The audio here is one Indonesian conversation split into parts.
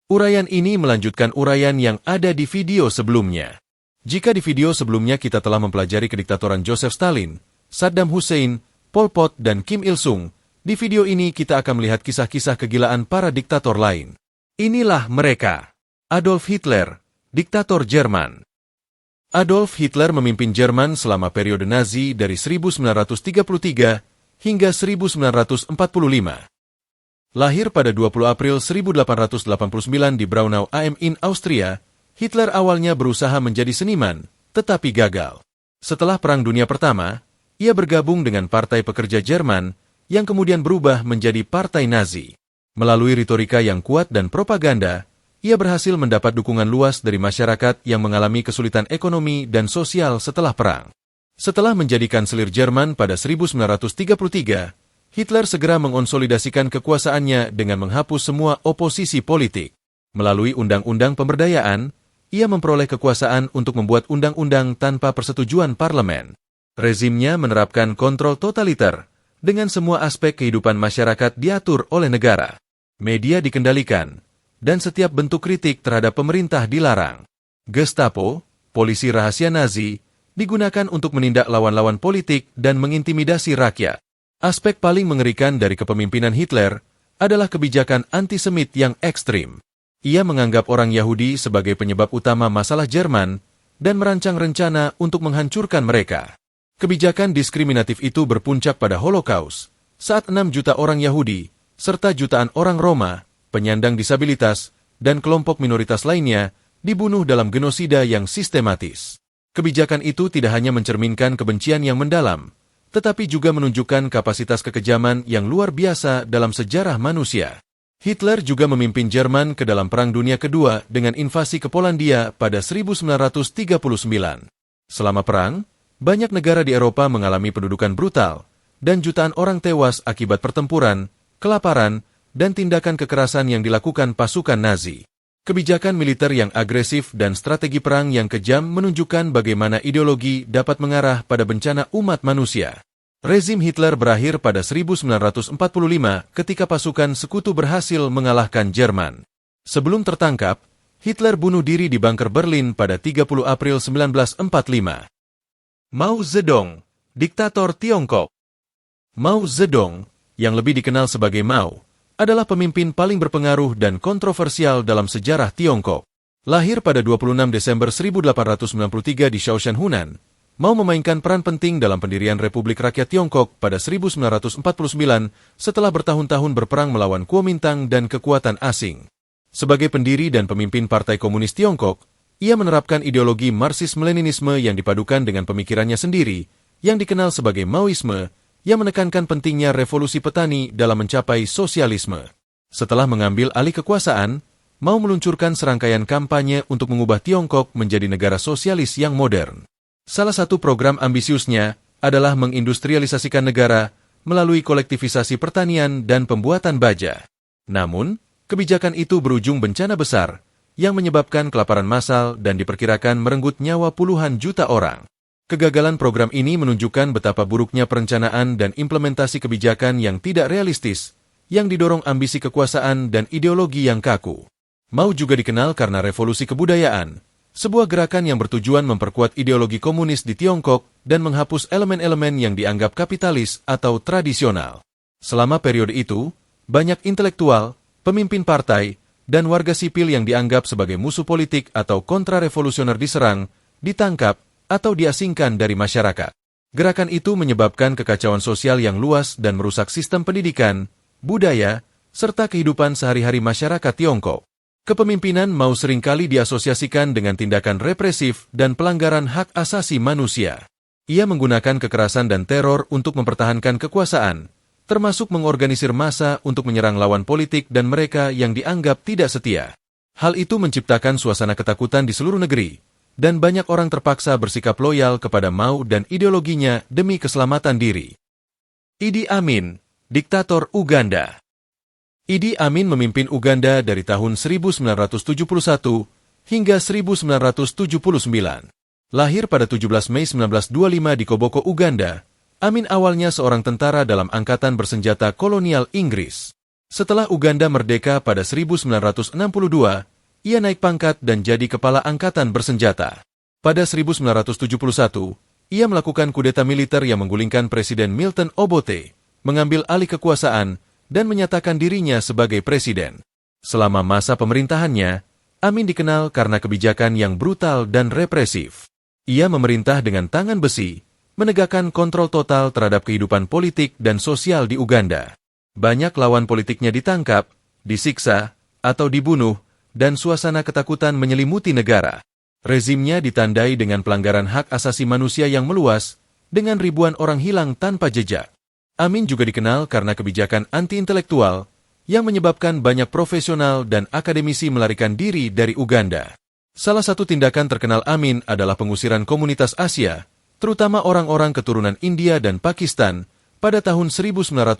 Uraian ini melanjutkan uraian yang ada di video sebelumnya. Jika di video sebelumnya kita telah mempelajari kediktatoran Joseph Stalin, Saddam Hussein, Pol Pot, dan Kim Il-sung, di video ini kita akan melihat kisah-kisah kegilaan para diktator lain. Inilah mereka. Adolf Hitler, diktator Jerman. Adolf Hitler memimpin Jerman selama periode Nazi dari 1933 hingga 1945. Lahir pada 20 April 1889 di Braunau am Inn, Austria, Hitler awalnya berusaha menjadi seniman, tetapi gagal. Setelah Perang Dunia Pertama, ia bergabung dengan Partai Pekerja Jerman, yang kemudian berubah menjadi Partai Nazi. Melalui retorika yang kuat dan propaganda, ia berhasil mendapat dukungan luas dari masyarakat yang mengalami kesulitan ekonomi dan sosial setelah perang. Setelah menjadi kanselir Jerman pada 1933, Hitler segera mengonsolidasikan kekuasaannya dengan menghapus semua oposisi politik. Melalui undang-undang pemberdayaan, ia memperoleh kekuasaan untuk membuat undang-undang tanpa persetujuan parlemen. Rezimnya menerapkan kontrol totaliter, dengan semua aspek kehidupan masyarakat diatur oleh negara. Media dikendalikan, dan setiap bentuk kritik terhadap pemerintah dilarang. Gestapo, polisi rahasia Nazi, digunakan untuk menindak lawan-lawan politik dan mengintimidasi rakyat. Aspek paling mengerikan dari kepemimpinan Hitler adalah kebijakan antisemit yang ekstrim. Ia menganggap orang Yahudi sebagai penyebab utama masalah Jerman dan merancang rencana untuk menghancurkan mereka. Kebijakan diskriminatif itu berpuncak pada Holocaust, saat 6 juta orang Yahudi, serta jutaan orang Roma, penyandang disabilitas, dan kelompok minoritas lainnya dibunuh dalam genosida yang sistematis. Kebijakan itu tidak hanya mencerminkan kebencian yang mendalam, tetapi juga menunjukkan kapasitas kekejaman yang luar biasa dalam sejarah manusia. Hitler juga memimpin Jerman ke dalam Perang Dunia Kedua dengan invasi ke Polandia pada 1939. Selama perang, banyak negara di Eropa mengalami pendudukan brutal, dan jutaan orang tewas akibat pertempuran, kelaparan, dan tindakan kekerasan yang dilakukan pasukan Nazi. Kebijakan militer yang agresif dan strategi perang yang kejam menunjukkan bagaimana ideologi dapat mengarah pada bencana umat manusia. Rezim Hitler berakhir pada 1945 ketika pasukan sekutu berhasil mengalahkan Jerman. Sebelum tertangkap, Hitler bunuh diri di bunker Berlin pada 30 April 1945. Mao Zedong, diktator Tiongkok. Mao Zedong, yang lebih dikenal sebagai Mao, adalah pemimpin paling berpengaruh dan kontroversial dalam sejarah Tiongkok. Lahir pada 26 Desember 1893 di Shaoshan, Hunan, Mao memainkan peran penting dalam pendirian Republik Rakyat Tiongkok pada 1949 setelah bertahun-tahun berperang melawan Kuomintang dan kekuatan asing. Sebagai pendiri dan pemimpin Partai Komunis Tiongkok, ia menerapkan ideologi Marxisme-Leninisme yang dipadukan dengan pemikirannya sendiri, yang dikenal sebagai Maoisme, yang menekankan pentingnya revolusi petani dalam mencapai sosialisme. Setelah mengambil alih kekuasaan, Mao meluncurkan serangkaian kampanye untuk mengubah Tiongkok menjadi negara sosialis yang modern. Salah satu program ambisiusnya adalah mengindustrialisasikan negara melalui kolektivisasi pertanian dan pembuatan baja. Namun, kebijakan itu berujung bencana besar yang menyebabkan kelaparan massal dan diperkirakan merenggut nyawa puluhan juta orang. Kegagalan program ini menunjukkan betapa buruknya perencanaan dan implementasi kebijakan yang tidak realistis, yang didorong ambisi kekuasaan dan ideologi yang kaku. Mao juga dikenal karena revolusi kebudayaan, sebuah gerakan yang bertujuan memperkuat ideologi komunis di Tiongkok dan menghapus elemen-elemen yang dianggap kapitalis atau tradisional. Selama periode itu, banyak intelektual, pemimpin partai, dan warga sipil yang dianggap sebagai musuh politik atau kontra-revolusioner diserang, ditangkap, atau diasingkan dari masyarakat. Gerakan itu menyebabkan kekacauan sosial yang luas dan merusak sistem pendidikan, budaya, serta kehidupan sehari-hari masyarakat Tiongkok. Kepemimpinan Mao seringkali diasosiasikan dengan tindakan represif dan pelanggaran hak asasi manusia. Ia menggunakan kekerasan dan teror untuk mempertahankan kekuasaan, termasuk mengorganisir massa untuk menyerang lawan politik dan mereka yang dianggap tidak setia. Hal itu menciptakan suasana ketakutan di seluruh negeri, dan banyak orang terpaksa bersikap loyal kepada Mao dan ideologinya demi keselamatan diri. Idi Amin, diktator Uganda. Idi Amin memimpin Uganda dari tahun 1971 hingga 1979. Lahir pada 17 Mei 1925 di Koboko, Uganda, Amin awalnya seorang tentara dalam angkatan bersenjata kolonial Inggris. Setelah Uganda merdeka pada 1962, ia naik pangkat dan jadi kepala angkatan bersenjata. Pada 1971, ia melakukan kudeta militer yang menggulingkan Presiden Milton Obote, mengambil alih kekuasaan, dan menyatakan dirinya sebagai presiden. Selama masa pemerintahannya, Amin dikenal karena kebijakan yang brutal dan represif. Ia memerintah dengan tangan besi, menegakkan kontrol total terhadap kehidupan politik dan sosial di Uganda. Banyak lawan politiknya ditangkap, disiksa, atau dibunuh, dan suasana ketakutan menyelimuti negara. Rezimnya ditandai dengan pelanggaran hak asasi manusia yang meluas, dengan ribuan orang hilang tanpa jejak. Amin juga dikenal karena kebijakan anti-intelektual, yang menyebabkan banyak profesional dan akademisi melarikan diri dari Uganda. Salah satu tindakan terkenal Amin adalah pengusiran komunitas Asia, terutama orang-orang keturunan India dan Pakistan, pada tahun 1972.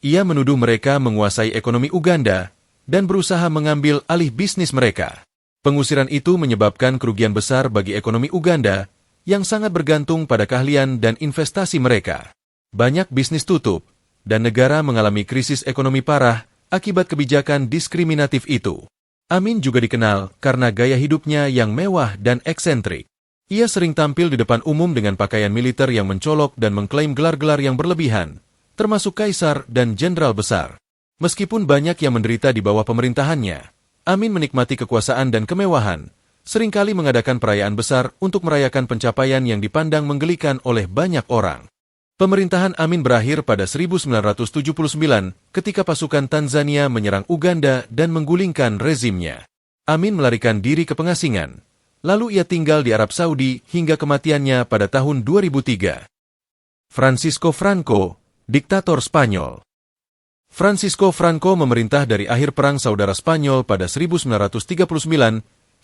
Ia menuduh mereka menguasai ekonomi Uganda dan berusaha mengambil alih bisnis mereka. Pengusiran itu menyebabkan kerugian besar bagi ekonomi Uganda, yang sangat bergantung pada keahlian dan investasi mereka. Banyak bisnis tutup, dan negara mengalami krisis ekonomi parah akibat kebijakan diskriminatif itu. Amin juga dikenal karena gaya hidupnya yang mewah dan eksentrik. Ia sering tampil di depan umum dengan pakaian militer yang mencolok dan mengklaim gelar-gelar yang berlebihan, termasuk kaisar dan jenderal besar. Meskipun banyak yang menderita di bawah pemerintahannya, Amin menikmati kekuasaan dan kemewahan, seringkali mengadakan perayaan besar untuk merayakan pencapaian yang dipandang menggelikan oleh banyak orang. Pemerintahan Amin berakhir pada 1979 ketika pasukan Tanzania menyerang Uganda dan menggulingkan rezimnya. Amin melarikan diri ke pengasingan, lalu ia tinggal di Arab Saudi hingga kematiannya pada tahun 2003. Francisco Franco, diktator Spanyol. Francisco Franco memerintah dari akhir Perang Saudara Spanyol pada 1939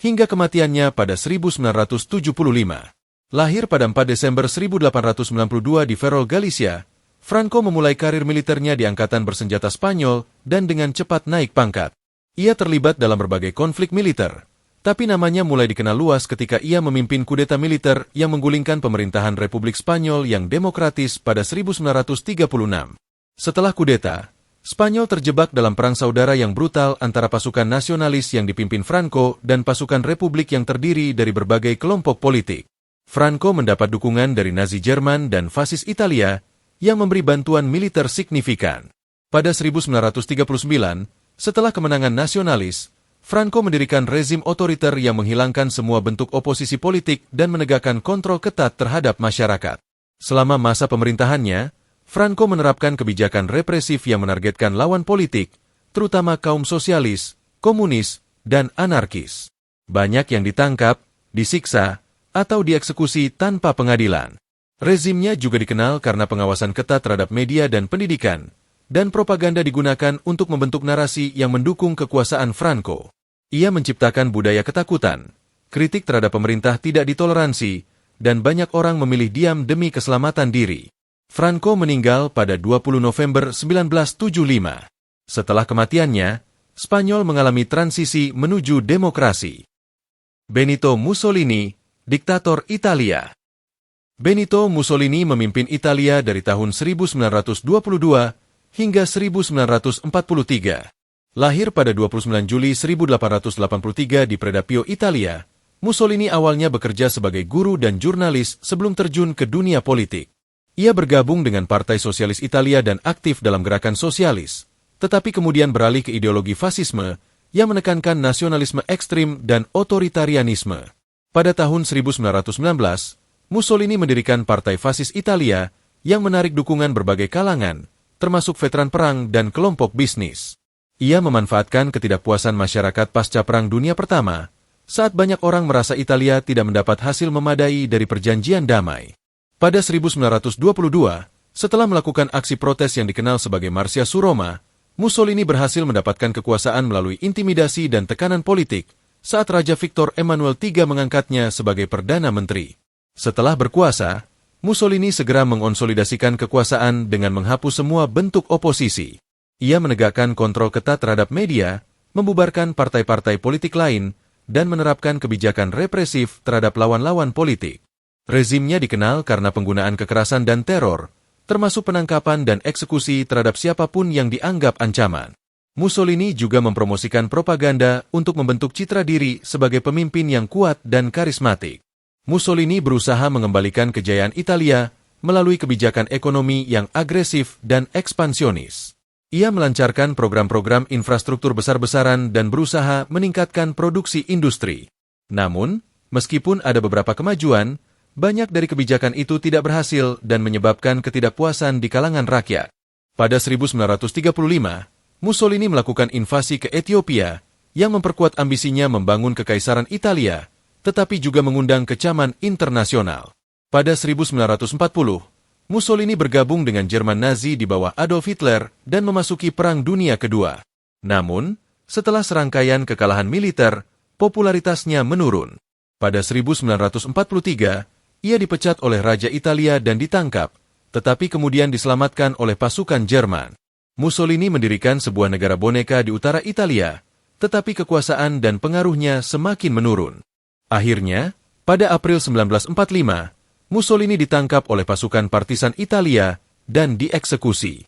hingga kematiannya pada 1975. Lahir pada 4 Desember 1892 di Ferrol, Galicia, Franco memulai karir militernya di Angkatan Bersenjata Spanyol dan dengan cepat naik pangkat. Ia terlibat dalam berbagai konflik militer, tapi namanya mulai dikenal luas ketika ia memimpin kudeta militer yang menggulingkan pemerintahan Republik Spanyol yang demokratis pada 1936. Setelah kudeta, Spanyol terjebak dalam perang saudara yang brutal antara pasukan nasionalis yang dipimpin Franco dan pasukan Republik yang terdiri dari berbagai kelompok politik. Franco mendapat dukungan dari Nazi Jerman dan fasis Italia yang memberi bantuan militer signifikan. Pada 1939, setelah kemenangan nasionalis, Franco mendirikan rezim otoriter yang menghilangkan semua bentuk oposisi politik dan menegakkan kontrol ketat terhadap masyarakat. Selama masa pemerintahannya, Franco menerapkan kebijakan represif yang menargetkan lawan politik, terutama kaum sosialis, komunis, dan anarkis. Banyak yang ditangkap, disiksa, atau dieksekusi tanpa pengadilan. Rezimnya juga dikenal karena pengawasan ketat terhadap media dan pendidikan, dan propaganda digunakan untuk membentuk narasi yang mendukung kekuasaan Franco. Ia menciptakan budaya ketakutan, kritik terhadap pemerintah tidak ditoleransi, dan banyak orang memilih diam demi keselamatan diri. Franco meninggal pada 20 November 1975. Setelah kematiannya, Spanyol mengalami transisi menuju demokrasi. Benito Mussolini, diktator Italia. Benito Mussolini memimpin Italia dari tahun 1922 hingga 1943. Lahir pada 29 Juli 1883 di Predapio, Italia, Mussolini awalnya bekerja sebagai guru dan jurnalis sebelum terjun ke dunia politik. Ia bergabung dengan Partai Sosialis Italia dan aktif dalam gerakan sosialis, tetapi kemudian beralih ke ideologi fasisme yang menekankan nasionalisme ekstrim dan otoritarianisme. Pada tahun 1919, Mussolini mendirikan Partai Fasis Italia yang menarik dukungan berbagai kalangan, termasuk veteran perang dan kelompok bisnis. Ia memanfaatkan ketidakpuasan masyarakat pasca Perang Dunia Pertama, saat banyak orang merasa Italia tidak mendapat hasil memadai dari perjanjian damai. Pada 1922, setelah melakukan aksi protes yang dikenal sebagai Marcia su Roma, Mussolini berhasil mendapatkan kekuasaan melalui intimidasi dan tekanan politik, saat Raja Victor Emmanuel III mengangkatnya sebagai Perdana Menteri. Setelah berkuasa, Mussolini segera mengonsolidasikan kekuasaan dengan menghapus semua bentuk oposisi. Ia menegakkan kontrol ketat terhadap media, membubarkan partai-partai politik lain, dan menerapkan kebijakan represif terhadap lawan-lawan politik. Rezimnya dikenal karena penggunaan kekerasan dan teror, termasuk penangkapan dan eksekusi terhadap siapapun yang dianggap ancaman. Mussolini juga mempromosikan propaganda untuk membentuk citra diri sebagai pemimpin yang kuat dan karismatik. Mussolini berusaha mengembalikan kejayaan Italia melalui kebijakan ekonomi yang agresif dan ekspansionis. Ia melancarkan program-program infrastruktur besar-besaran dan berusaha meningkatkan produksi industri. Namun, meskipun ada beberapa kemajuan, banyak dari kebijakan itu tidak berhasil dan menyebabkan ketidakpuasan di kalangan rakyat. Pada 1935, Mussolini melakukan invasi ke Ethiopia yang memperkuat ambisinya membangun kekaisaran Italia, tetapi juga mengundang kecaman internasional. Pada 1940, Mussolini bergabung dengan Jerman Nazi di bawah Adolf Hitler dan memasuki Perang Dunia Kedua. Namun, setelah serangkaian kekalahan militer, popularitasnya menurun. Pada 1943, ia dipecat oleh Raja Italia dan ditangkap, tetapi kemudian diselamatkan oleh pasukan Jerman. Mussolini mendirikan sebuah negara boneka di utara Italia, tetapi kekuasaan dan pengaruhnya semakin menurun. Akhirnya, pada April 1945, Mussolini ditangkap oleh pasukan partisan Italia dan dieksekusi.